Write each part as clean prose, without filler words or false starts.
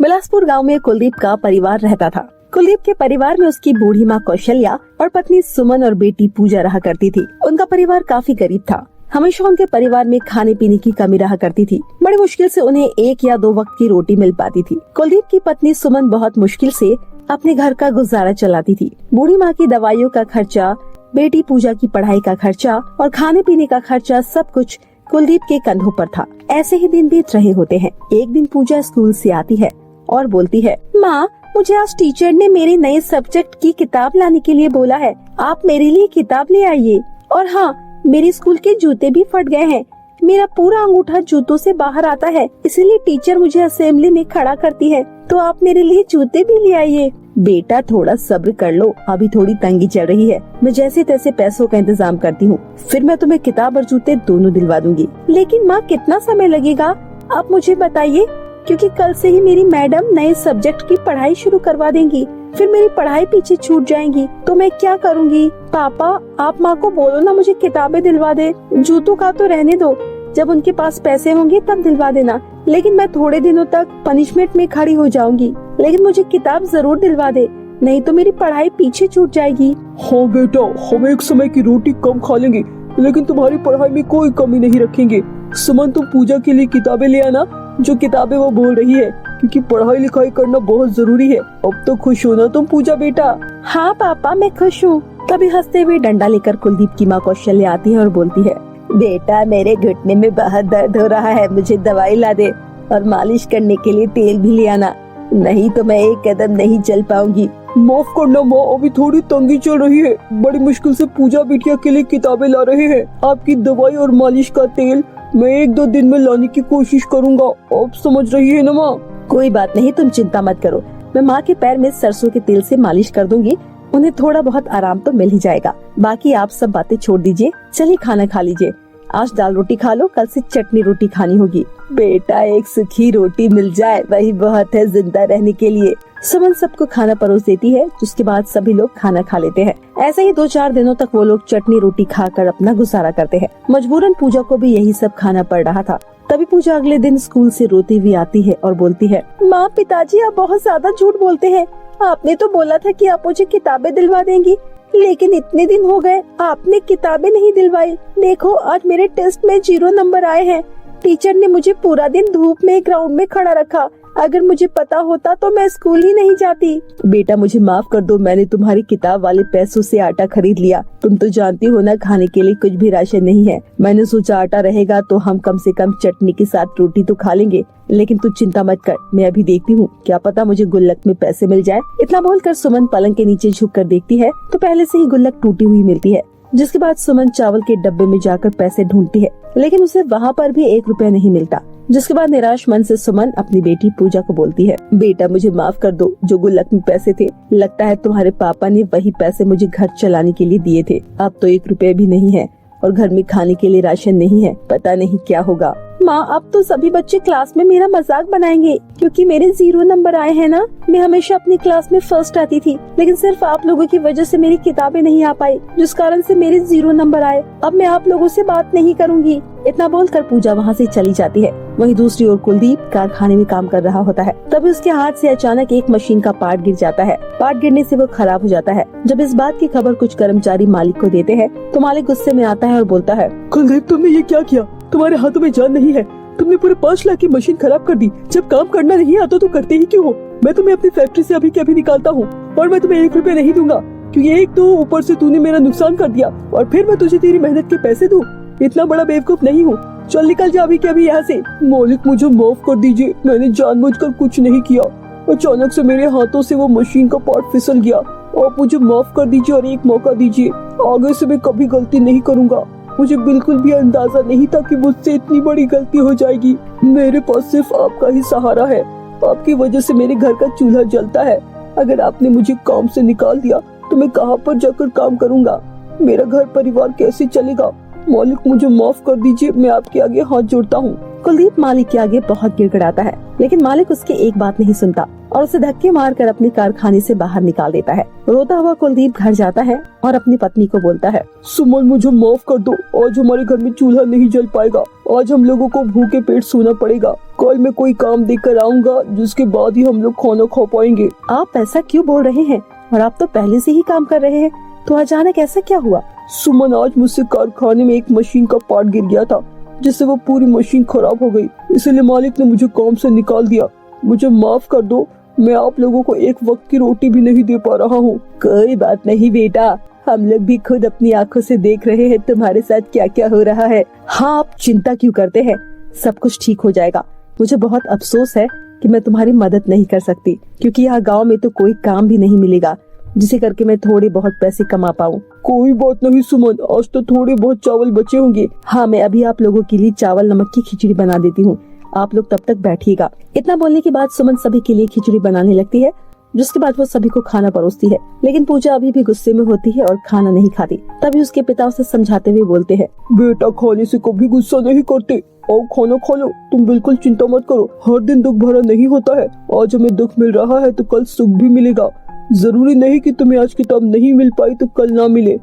बिलासपुर गांव में कुलदीप का परिवार रहता था। कुलदीप के परिवार में उसकी बूढ़ी माँ कौशल्या और पत्नी सुमन और बेटी पूजा रहा करती थी। उनका परिवार काफी गरीब था। हमेशा उनके परिवार में खाने पीने की कमी रहा करती थी। बड़ी मुश्किल से उन्हें 1 या 2 वक्त की रोटी मिल पाती थी। कुलदीप की पत्नी सुमन बहुत मुश्किल से अपने घर का गुजारा चलाती थी। बूढ़ी माँ की दवाइयों का खर्चा, बेटी पूजा की पढ़ाई का खर्चा और खाने पीने का खर्चा सब कुछ कुलदीप के कंधों पर था। ऐसे ही दिन बीत रहे होते हैं। एक दिन पूजा स्कूल से आती है और बोलती है, माँ मुझे आज टीचर ने मेरे नए सब्जेक्ट की किताब लाने के लिए बोला है। आप मेरे लिए किताब ले आइए। और हाँ, मेरे स्कूल के जूते भी फट गए हैं। मेरा पूरा अंगूठा जूतों से बाहर आता है, इसलिए टीचर मुझे असेंबली में खड़ा करती है। तो आप मेरे लिए जूते भी ले आइए। बेटा थोड़ा सब्र कर लो, अभी थोड़ी तंगी चल रही है। मैं जैसे तैसे पैसों का इंतजाम करती हूँ, फिर मैं तुम्हें किताब और जूते दोनों दिलवा दूंगी। लेकिन माँ कितना समय लगेगा, आप मुझे बताइए, क्योंकि कल से ही मेरी मैडम नए सब्जेक्ट की पढ़ाई शुरू करवा देंगी। फिर मेरी पढ़ाई पीछे छूट जाएगी तो मैं क्या करूँगी। पापा आप माँ को बोलो ना मुझे किताबें दिलवा दे। जूतों का तो रहने दो, जब उनके पास पैसे होंगे तब दिलवा देना। लेकिन मैं थोड़े दिनों तक पनिशमेंट में खड़ी हो जाऊंगी, लेकिन मुझे किताब जरूर दिलवा दे, नहीं तो मेरी पढ़ाई पीछे छूट जाएगी। हाँ बेटा, हम एक समय की रोटी कम खा लेंगे, लेकिन तुम्हारी पढ़ाई में कोई कमी नहीं रखेंगे। सुमन तुम पूजा के लिए किताबें ले आना, जो किताबें वो बोल रही है, क्योंकि पढ़ाई लिखाई करना बहुत जरूरी है। अब तो खुश हो ना तुम पूजा बेटा। हाँ पापा मैं खुश हूँ। तभी हंसते हुए डंडा लेकर कुलदीप की माँ कौशल्या आती है और बोलती है, बेटा मेरे घुटने में बहुत दर्द हो रहा है, मुझे दवाई ला दे और मालिश करने के लिए तेल भी ले आना, नहीं तो मैं एक कदम नहीं चल पाऊंगी। माफ करना माँ, अभी थोड़ी तंगी चल रही है। बड़ी मुश्किल से पूजा बिटिया के लिए किताबें ला रहे हैं। आपकी दवाई और मालिश का तेल मैं 1-2 दिन में लाने की कोशिश करूँगा। आप समझ रही है ना माँ? कोई बात नहीं, तुम चिंता मत करो। मैं माँ के पैर में सरसों के तेल से मालिश कर दूंगी, उन्हें थोड़ा बहुत आराम तो मिल ही जाएगा। बाकी आप सब बातें छोड़ दीजिए, चलिए खाना खा लीजिए। आज दाल रोटी खा लो, कल से चटनी रोटी खानी होगी। बेटा एक सूखी रोटी मिल जाए वही बहुत है जिंदा रहने के लिए। सुमन सबको खाना परोस देती है, जिसके बाद सभी लोग खाना खा लेते हैं। ऐसे ही 2-4 दिनों तक वो लोग चटनी रोटी खाकर अपना गुजारा करते हैं। मजबूरन पूजा को भी यही सब खाना पड़ रहा था। तभी पूजा अगले दिन स्कूल से रोती हुई आती है और बोलती है, माँ पिताजी आप बहुत ज्यादा झूठ बोलते हैं। आपने तो बोला था कि आप मुझे किताबें दिलवा देंगी, लेकिन इतने दिन हो गए आपने किताबें नहीं दिलवाई। देखो आज मेरे टेस्ट में 0 नंबर आए हैं। टीचर ने मुझे पूरा दिन धूप में ग्राउंड में खड़ा रखा। अगर मुझे पता होता तो मैं स्कूल ही नहीं जाती। बेटा मुझे माफ कर दो, मैंने तुम्हारी किताब वाले पैसों से आटा खरीद लिया। तुम तो जानती हो ना खाने के लिए कुछ भी राशन नहीं है। मैंने सोचा आटा रहेगा तो हम कम से कम चटनी के साथ रोटी तो खा लेंगे। लेकिन तू चिंता मत कर, मैं अभी देखती हूँ, क्या पता मुझे गुल्लक में पैसे मिल जाए। इतना बोलकर सुमन पलंग के नीचे झुक कर देखती है तो पहले से ही गुल्लक टूटी हुई मिलती है। जिसके बाद सुमन चावल के डब्बे में जाकर पैसे ढूंढती है, लेकिन उसे वहाँ पर भी 1 रुपया नहीं मिलता। जिसके बाद निराश मन से सुमन अपनी बेटी पूजा को बोलती है, बेटा मुझे माफ कर दो, जो गुल्लक में पैसे थे लगता है तुम्हारे पापा ने वही पैसे मुझे घर चलाने के लिए दिए थे। अब तो 1 रुपया भी नहीं है और घर में खाने के लिए राशन नहीं है, पता नहीं क्या होगा। माँ अब तो सभी बच्चे क्लास में मेरा मजाक बनाएंगे, क्योंकि मेरे 0 नंबर आए हैं ना। मैं हमेशा अपनी क्लास में फर्स्ट आती थी, लेकिन सिर्फ आप लोगों की वजह से मेरी किताबें नहीं आ पाई, जिस कारण से मेरे 0 नंबर आए। अब मैं आप लोगों से बात नहीं करूँगी। इतना बोलकर पूजा वहाँ से चली जाती है। वहीं दूसरी ओर कुलदीप कारखाने में काम कर रहा होता है। तभी उसके हाथ से अचानक एक मशीन का पार्ट गिर जाता है। पार्ट गिरने से वो खराब हो जाता है। जब इस बात की खबर कुछ कर्मचारी मालिक को देते हैं तो मालिक गुस्से में आता है और बोलता है, कुलदीप तुमने ये क्या किया? तुम्हारे हाथों में जान नहीं है। तुमने पूरे 5 लाख की मशीन खराब कर दी। जब काम करना नहीं आता तो करते ही क्यों हो? मैं तुम्हें अपनी फैक्ट्री से अभी के अभी निकालता हूँ और मैं तुम्हें 1 रुपया नहीं दूंगा, क्योंकि एक तो ऊपर से तूने मेरा नुकसान कर दिया और फिर मैं तुझे तेरी मेहनत के पैसे दूं। इतना बड़ा बेवकूफ नहीं हूँ। चल निकल जा अभी के अभी यहाँ से। मालिक मुझे माफ कर दीजिए, मैंने जानबूझकर कुछ नहीं किया। अचानक से मेरे हाथों से वो मशीन का पार्ट फिसल गया। आप मुझे माफ कर दीजिए और एक मौका दीजिए। आगे से मैं कभी गलती नहीं करूँगा। मुझे बिल्कुल भी अंदाजा नहीं था कि मुझसे इतनी बड़ी गलती हो जाएगी। मेरे पास सिर्फ आपका ही सहारा है। आपकी वजह से मेरे घर का चूल्हा जलता है। अगर आपने मुझे काम से निकाल दिया तो मैं कहाँ पर जाकर काम करूँगा? मेरा घर परिवार कैसे चलेगा? मालिक मुझे माफ कर दीजिए, मैं आपके आगे हाथ जोड़ता हूँ। कुलदीप मालिक के आगे बहुत गिड़गिड़ाता है, लेकिन मालिक उसकी एक बात नहीं सुनता और उसे धक्के मारकर अपने कारखाने से बाहर निकाल देता है। रोता हुआ कुलदीप घर जाता है और अपनी पत्नी को बोलता है, सुमन मुझे माफ कर दो, आज हमारे घर में चूल्हा नहीं जल पाएगा, आज हम लोगों को भूखे पेट सोना पड़ेगा। कल मैं कोई काम देकर आऊँगा जिसके बाद ही हम लोग खाना खा पाएंगे। आप ऐसा क्यों बोल रहे हैं? और आप तो पहले से ही काम कर रहे हैं, तो अचानक ऐसा क्या हुआ? सुमन, आज मुझसे कारखाने में एक मशीन का पार्ट गिर गया था, जिससे वो पूरी मशीन खराब हो गई, इसलिए मालिक ने मुझे काम से निकाल दिया। मुझे माफ कर दो, मैं आप लोगों को एक वक्त की रोटी भी नहीं दे पा रहा हूँ। कोई बात नहीं बेटा, हम लोग भी खुद अपनी आंखों से देख रहे हैं तुम्हारे साथ क्या क्या हो रहा है। हाँ, आप चिंता क्यों करते हैं, सब कुछ ठीक हो जाएगा। मुझे बहुत अफसोस है कि मैं तुम्हारी मदद नहीं कर सकती, क्योंकि यहाँ गांव में तो कोई काम भी नहीं मिलेगा जिसे करके मैं थोड़े बहुत पैसे कमा पाऊँ। कोई बात नहीं सुमन, आज तो थोड़े बहुत चावल बचे होंगे। हाँ, मैं अभी आप लोगों के लिए चावल नमक की खिचड़ी बना देती हूँ, आप लोग तब तक बैठिएगा। इतना बोलने के बाद सुमन सभी के लिए खिचड़ी बनाने लगती है, जिसके बाद वो सभी को खाना परोसती है। लेकिन पूजा अभी भी गुस्से में होती है और खाना नहीं खाती। तभी उसके पिता उसे समझाते हुए बोलते हैं, बेटा खाने से कभी गुस्सा नहीं करते, और खाना खा लो, तुम बिल्कुल चिंता मत करो। हर दिन दुख भरा नहीं होता है, आज हमें दुख मिल रहा है तो कल सुख भी मिलेगा। जरूरी नहीं कि तुम्हें आज किताब नहीं मिल पाई तो कल ना मिले।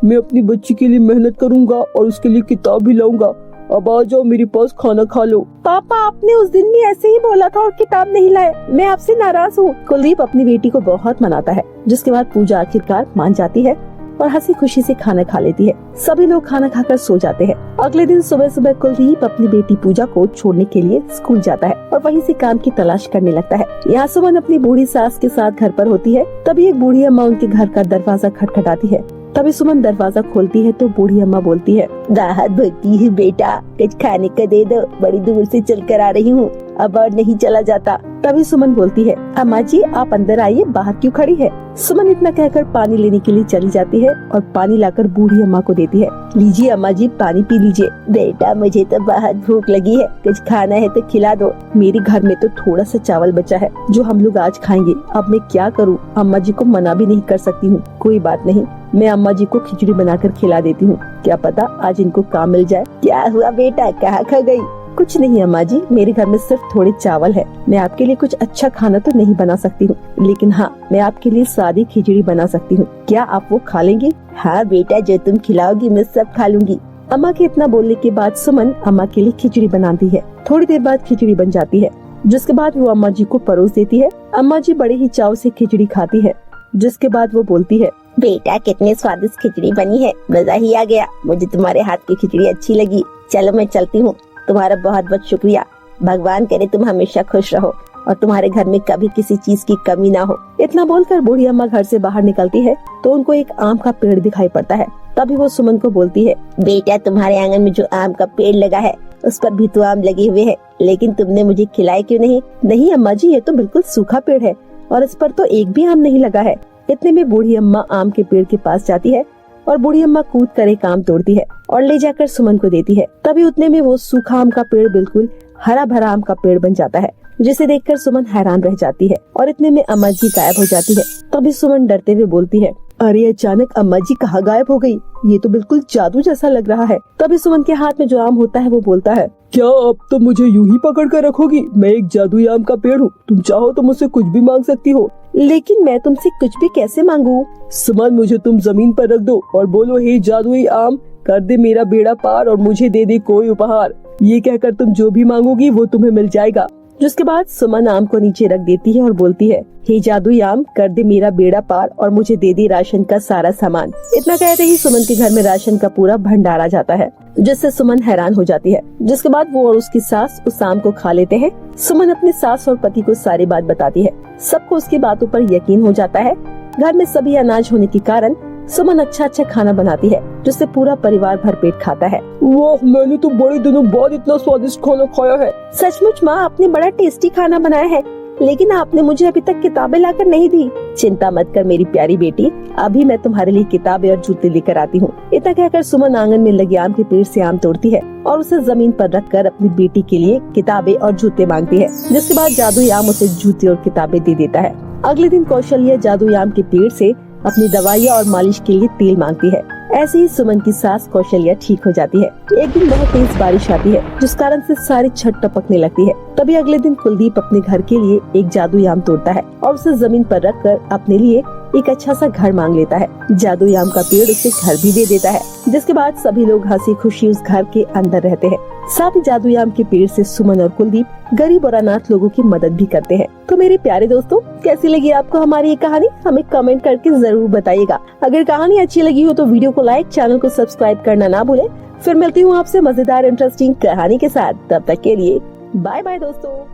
मैं अपनी बच्ची के लिए मेहनत करूंगा और उसके लिए किताब भी लाऊंगा। अब आ जाओ मेरे पास, खाना खा लो। पापा, आपने उस दिन भी ऐसे ही बोला था और किताब नहीं लाए, मैं आपसे नाराज हूँ। कुलदीप अपनी बेटी को बहुत मनाता है, जिसके बाद पूजा आखिरकार मान जाती है और हंसी खुशी से खाना खा लेती है। सभी लोग खाना खाकर सो जाते हैं। अगले दिन सुबह सुबह कुलदीप अपनी बेटी पूजा को छोड़ने के लिए स्कूल जाता है और वहीं से काम की तलाश करने लगता है। यहाँ सुमन अपनी बूढ़ी सास के साथ घर पर होती है। तभी एक बूढ़ी अम्मा उनके घर का दरवाजा खटखटाती है। तभी सुमन दरवाजा खोलती है तो बूढ़ी अम्मा बोलती है, राहत भगती है बेटा, कुछ खाने का दे दो, बड़ी दूर से चल कर आ रही हूँ, अब और नहीं चला जाता। तभी सुमन बोलती है, अम्मा जी आप अंदर आइए, बाहर क्यों खड़ी है? सुमन इतना कहकर पानी लेने के लिए चली जाती है और पानी लाकर बूढ़ी अम्मा को देती है। लीजिए अम्मा जी, पानी पी लीजिए। बेटा मुझे तो बहुत भूख लगी है, कुछ खाना है तो खिला दो। मेरे घर में तो थोड़ा सा चावल बचा है जो हम लोग आज खाएंगे, अब मैं क्या करूँ? अम्मा जी को मना भी नहीं कर सकती हूँ। कोई बात नहीं, मैं अम्मा जी को खिचड़ी बनाकर खिला देती हूँ, क्या पता आज इनको काम मिल जाए। क्या हुआ बेटा, कहाँ खा गई? कुछ नहीं अम्मा जी, मेरे घर में सिर्फ थोड़े चावल है, मैं आपके लिए कुछ अच्छा खाना तो नहीं बना सकती हूँ, लेकिन हाँ मैं आपके लिए स्वादी खिचड़ी बना सकती हूँ, क्या आप वो खा लेंगी? हाँ बेटा, जो तुम खिलाओगी मैं सब खा लूंगी। अम्मा के इतना बोलने के बाद सुमन अम्मा के लिए खिचड़ी बनाती है। थोड़ी देर बाद खिचड़ी बन जाती है, जिसके बाद वो अम्मा जी को परोस देती है। अम्मा जी बड़े ही चाव से खिचड़ी खाती है, जिसके बाद वो बोलती है, बेटा कितनी स्वादिष्ट खिचड़ी बनी है, मजा ही आ गया, मुझे तुम्हारे हाथ की खिचड़ी अच्छी लगी। चलो मैं चलती हूँ, तुम्हारा बहुत बहुत शुक्रिया, भगवान करे तुम हमेशा खुश रहो और तुम्हारे घर में कभी किसी चीज की कमी ना हो। इतना बोलकर बूढ़ी अम्मा घर से बाहर निकलती है तो उनको एक आम का पेड़ दिखाई पड़ता है। तभी वो सुमन को बोलती है, बेटा तुम्हारे आंगन में जो आम का पेड़ लगा है उस पर भी तो आम लगे हुए हैं, लेकिन तुमने मुझे खिलाए क्यों नहीं? नहीं अम्मा जी, ये तो बिल्कुल सूखा पेड़ है और इस पर तो एक भी आम नहीं लगा है। इतने में बूढ़ी अम्मा आम के पेड़ के पास जाती है और बूढ़ी अम्मा कूद कर एक आम तोड़ती है और ले जाकर सुमन को देती है। तभी उतने में वो सूखा आम का पेड़ बिल्कुल हरा भरा आम का पेड़ बन जाता है, जिसे देखकर सुमन हैरान रह जाती है और इतने में अम्मा जी गायब हो जाती है। तभी सुमन डरते हुए बोलती है, अरे अचानक अम्मा जी कहाँ गायब हो गई? ये तो बिल्कुल जादू जैसा लग रहा है। तभी सुमन के हाथ में जो आम होता है वो बोलता है, क्या अब तो मुझे यूं ही पकड़ कर रखोगी? मैं एक जादुई आम का पेड़ हूँ, तुम चाहो तो मुझसे कुछ भी मांग सकती हो। लेकिन मैं तुमसे कुछ भी कैसे मांगू? सुमन, मुझे तुम जमीन पर रख दो और बोलो, हे जादुई आम, कर दे मेरा बेड़ा पार और मुझे दे दे कोई उपहार। ये कहकर तुम जो भी मांगोगी वो तुम्हें मिल जाएगा। जिसके बाद सुमन आम को नीचे रख देती है और बोलती है, हे जादुई आम, कर दे मेरा बेड़ा पार और मुझे दे दे राशन का सारा सामान। इतना कहते ही सुमन के घर में राशन का पूरा भंडार आ जाता है, जिससे सुमन हैरान हो जाती है। जिसके बाद वो और उसकी सास उस आम को खा लेते हैं। सुमन अपने सास और पति को सारी बात बताती है। सबको उसकी बातों पर यकीन हो जाता है। घर में सभी अनाज होने के कारण सुमन अच्छा अच्छा खाना बनाती है, जिससे पूरा परिवार भरपेट खाता है। वाह, मैंने तो बड़े दिनों बाद इतना स्वादिष्ट खाना खाया है। सचमुच माँ, आपने बड़ा टेस्टी खाना बनाया है, लेकिन आपने मुझे अभी तक किताबें लाकर नहीं दी। चिंता मत कर मेरी प्यारी बेटी, अभी मैं तुम्हारे लिए किताबें और जूते लेकर आती हूँ। इतना कहकर सुमन आंगन में लगे आम के पेड़ से आम तोड़ती है और उसे जमीन पर रखकर अपनी बेटी के लिए किताबें और जूते मांगती है। जिसके बाद जादुई आम उसे जूते और किताबें दे देता है। अगले दिन कौशल्या जादुई आम के पेड़ से अपनी दवाइयाँ और मालिश के लिए तेल मांगती है। ऐसे ही सुमन की सास कौशल्या ठीक हो जाती है। एक दिन बहुत तेज बारिश आती है, जिस कारण से सारी छत टपकने लगती है। तभी अगले दिन कुलदीप अपने घर के लिए एक जादूयाम तोड़ता है और उसे जमीन पर रखकर अपने लिए एक अच्छा सा घर मांग लेता है। जादूयाम का पेड़ उसे घर भी दे देता है, जिसके बाद सभी लोग हंसी खुशी उस घर के अंदर रहते हैं। साथ ही जादूयाम के पेड़ से सुमन और कुलदीप गरीब और अनाथ लोगों की मदद भी करते हैं। तो मेरे प्यारे दोस्तों, कैसी लगी आपको हमारी ये कहानी? हमें कमेंट करके जरूर बताइएगा। अगर कहानी अच्छी लगी हो तो वीडियो को लाइक, चैनल को सब्सक्राइब करना ना भूलें। फिर मिलती हूँ आपसे मजेदार इंटरेस्टिंग कहानी के साथ। तब तक के लिए बाय बाय दोस्तों।